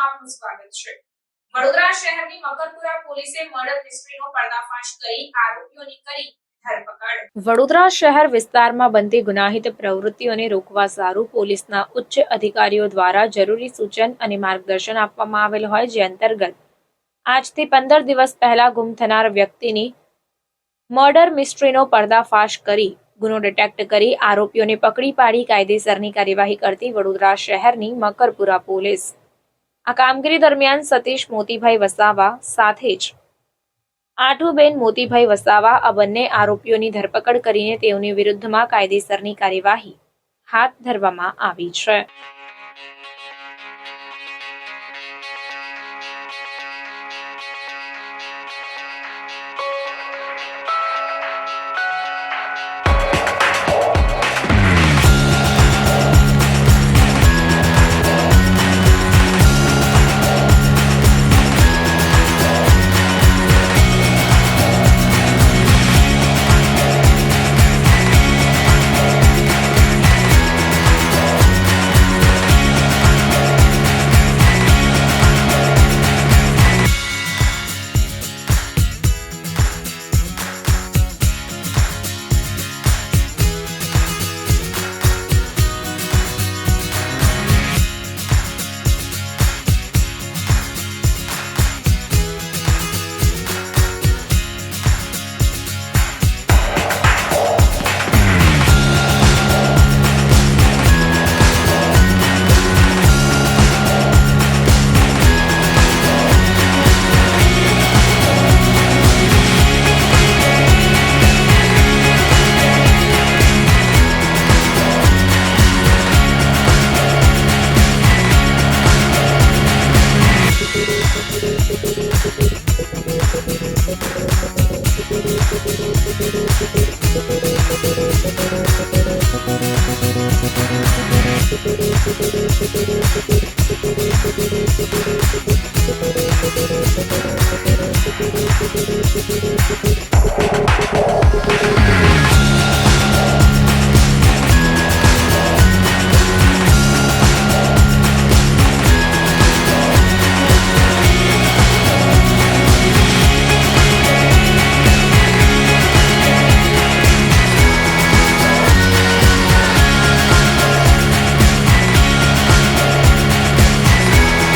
ન્યૂઝમાં આપનું સ્વાગત છે। વડોદરા શહેરની મકરપુરા પોલીસે મર્ડર મિસ્ટ્રીનો પર્દાફાશ કરી આરોપીઓની કરી ધરપકડ। વડોદરા શહેર વિસ્તારમાં બનતી ગુનાહિત પ્રવૃત્તિઓને રોકવા સારું પોલીસના ઉચ્ચ અધિકારીઓ દ્વારા જરૂરી સૂચન અને માર્ગદર્શન આપવામાં આવેલ હોય, જે અંતર્ગત આજથી 15 દિવસ પહેલા ગુમ થનાર વ્યક્તિની મર્ડર મિસ્ટ્રીનો પર્દાફાશ કરી ગુનો ડિટેક્ટ કરી આરોપીઓને પકડી પાડી કાયદેસરની કાર્યવાહી કરતી વડોદરા શહેરની મકરપુરા પોલીસ આ કામગીરી દરમિયાન સતીશ મોતીભાઈ વસાવા સાથે જ આઠુબેન મોતીભાઈ વસાવા આ બંને આરોપીઓની ધરપકડ કરીને તેઓની વિરુદ્ધમાં કાયદેસરની કાર્યવાહી હાથ ધરવામાં આવી છે।